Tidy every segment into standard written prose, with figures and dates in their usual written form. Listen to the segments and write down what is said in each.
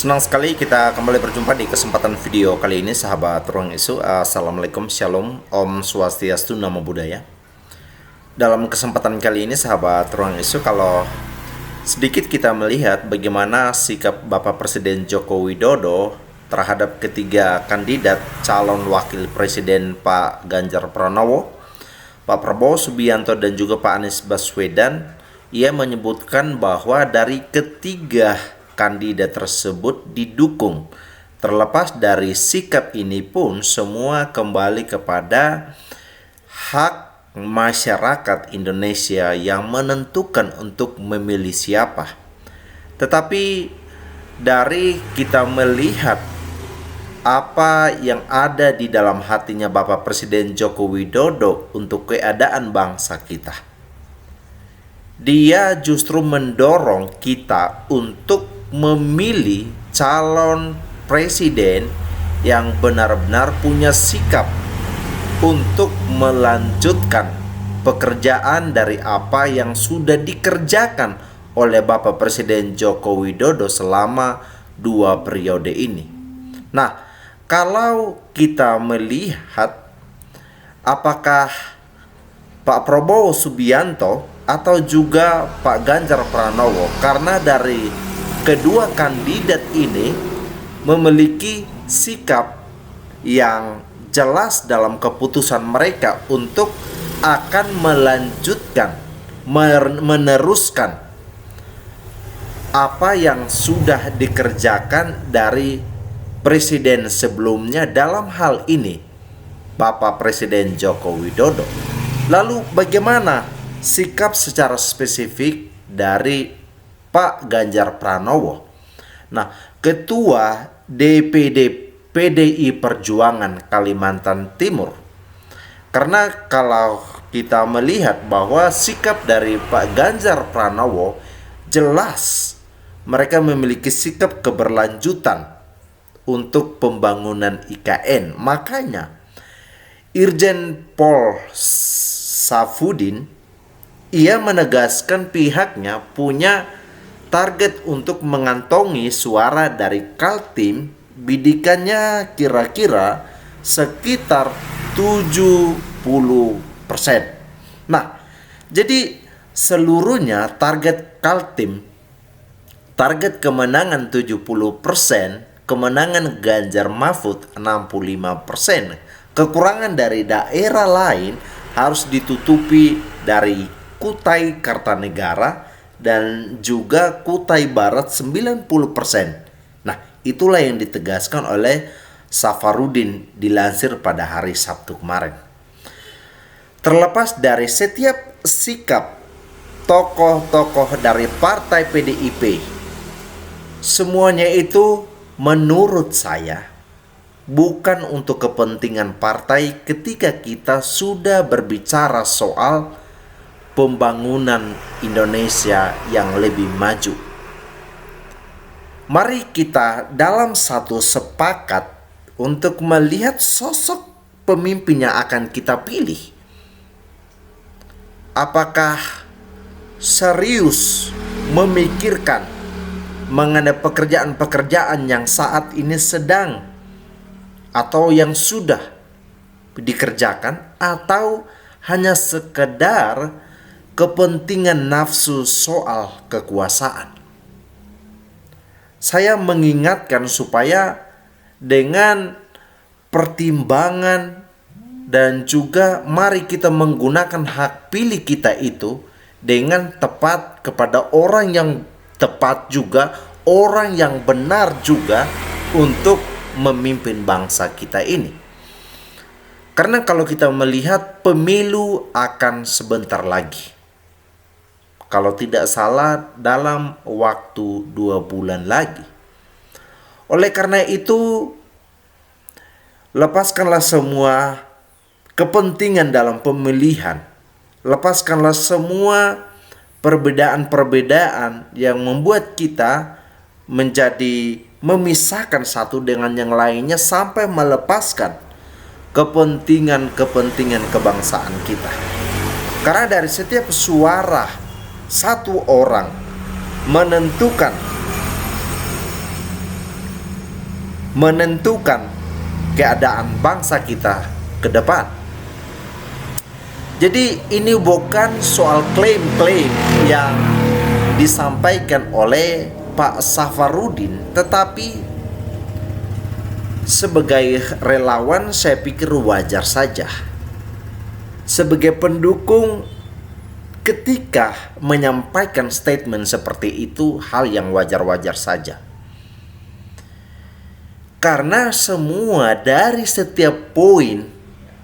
Senang sekali kita kembali berjumpa di kesempatan video kali ini, sahabat Ruang Isu. Assalamualaikum, Shalom, Om Swastiastu, Namo Buddhaya. Dalam kesempatan kali ini, sahabat Ruang Isu, kalau sedikit kita melihat bagaimana sikap Bapak Presiden Joko Widodo terhadap ketiga kandidat calon wakil presiden, Pak Ganjar Pranowo, Pak Prabowo Subianto, dan juga Pak Anies Baswedan. Ia menyebutkan bahwa dari ketiga kandidat tersebut didukung. Terlepas dari sikap ini pun, semua kembali kepada hak masyarakat Indonesia yang menentukan untuk memilih siapa. Tetapi dari kita melihat apa yang ada di dalam hatinya Bapak Presiden Joko Widodo untuk keadaan bangsa kita, dia justru mendorong kita untuk memilih calon presiden yang benar-benar punya sikap untuk melanjutkan pekerjaan dari apa yang sudah dikerjakan oleh Bapak Presiden Joko Widodo selama 2 periode ini. Nah, kalau kita melihat apakah Pak Prabowo Subianto atau juga Pak Ganjar Pranowo, karena dari kedua kandidat ini memiliki sikap yang jelas dalam keputusan mereka untuk akan melanjutkan, meneruskan apa yang sudah dikerjakan dari presiden sebelumnya, dalam hal ini Bapak Presiden Joko Widodo. Lalu bagaimana sikap secara spesifik dari Pak Ganjar Pranowo? Nah, Ketua DPD PDI Perjuangan Kalimantan Timur. Karena kalau kita melihat bahwa sikap dari Pak Ganjar Pranowo jelas mereka memiliki sikap keberlanjutan untuk pembangunan IKN. Makanya Irjen Pol Safudin, ia menegaskan pihaknya punya target untuk mengantongi suara dari Kaltim, bidikannya kira-kira sekitar 70%. Nah, jadi seluruhnya target Kaltim, target kemenangan 70%, kemenangan Ganjar Mahfud 65%. Kekurangan dari daerah lain harus ditutupi dari Kutai Kartanegara dan juga Kutai Barat 90%. Nah, itulah yang ditegaskan oleh Safarudin dilansir pada hari Sabtu kemarin. Terlepas dari setiap sikap tokoh-tokoh dari partai PDIP, semuanya itu menurut saya bukan untuk kepentingan partai ketika kita sudah berbicara soal pembangunan Indonesia yang lebih maju. Mari kita dalam satu sepakat untuk melihat sosok pemimpin yang akan kita pilih. Apakah serius memikirkan mengenai pekerjaan-pekerjaan yang saat ini sedang atau yang sudah dikerjakan, atau hanya sekedar kepentingan nafsu soal kekuasaan? Saya mengingatkan supaya dengan pertimbangan dan juga mari kita menggunakan hak pilih kita itu dengan tepat kepada orang yang tepat juga, orang yang benar juga untuk memimpin bangsa kita ini. Karena kalau kita melihat pemilu akan sebentar lagi, kalau tidak salah dalam waktu 2 bulan lagi. Oleh karena itu, lepaskanlah semua kepentingan dalam pemilihan. Lepaskanlah semua perbedaan-perbedaan yang membuat kita menjadi memisahkan satu dengan yang lainnya sampai melepaskan kepentingan-kepentingan kebangsaan kita. Karena dari setiap suara satu orang menentukan menentukan keadaan bangsa kita ke depan. Jadi ini bukan soal klaim-klaim yang disampaikan oleh Pak Safarudin, tetapi sebagai relawan saya pikir wajar saja. Sebagai pendukung, ketika menyampaikan statement seperti itu hal yang wajar-wajar saja. Karena semua dari setiap poin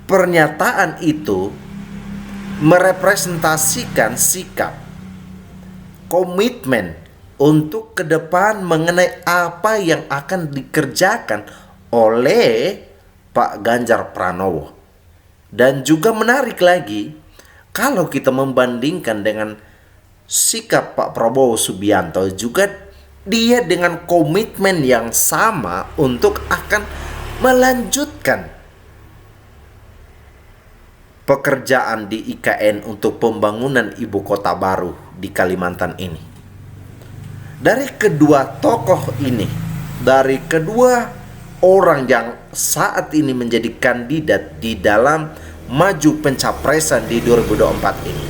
pernyataan itu merepresentasikan sikap, komitmen untuk ke depan mengenai apa yang akan dikerjakan oleh Pak Ganjar Pranowo. Dan juga menarik lagi, kalau kita membandingkan dengan sikap Pak Prabowo Subianto, juga dia dengan komitmen yang sama untuk akan melanjutkan pekerjaan di IKN untuk pembangunan ibu kota baru di Kalimantan ini. Dari kedua tokoh ini, dari kedua orang yang saat ini menjadi kandidat di dalam maju pencapresan di 2024 ini,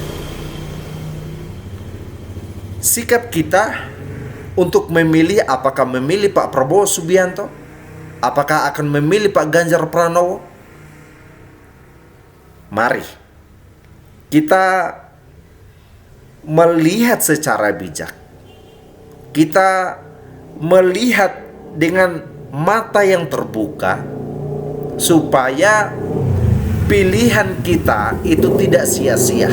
sikap kita untuk memilih, apakah memilih Pak Prabowo Subianto, apakah akan memilih Pak Ganjar Pranowo? Mari kita melihat secara bijak, kita melihat dengan mata yang terbuka, supaya pilihan kita itu tidak sia-sia.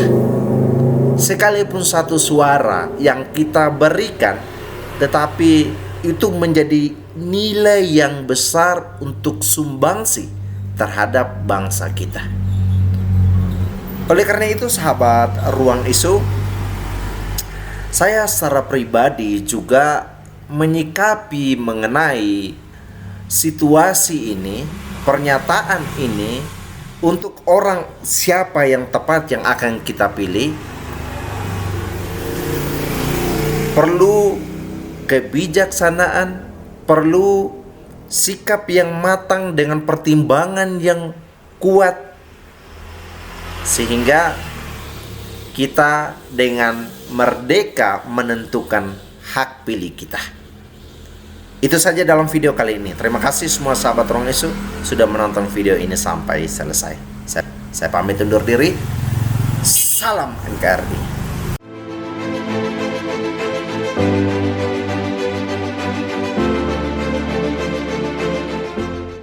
Sekalipun satu suara yang kita berikan, tetapi itu menjadi nilai yang besar untuk sumbangsi terhadap bangsa kita. Oleh karena itu, sahabat Ruang Isu, saya secara pribadi juga menyikapi mengenai situasi ini, pernyataan ini, untuk orang siapa yang tepat yang akan kita pilih, perlu kebijaksanaan, perlu sikap yang matang dengan pertimbangan yang kuat, sehingga kita dengan merdeka menentukan hak pilih kita. Itu saja dalam video kali ini. Terima kasih semua sahabat Ruang Isu sudah menonton video ini sampai selesai. Saya pamit undur diri. Salam NKRI.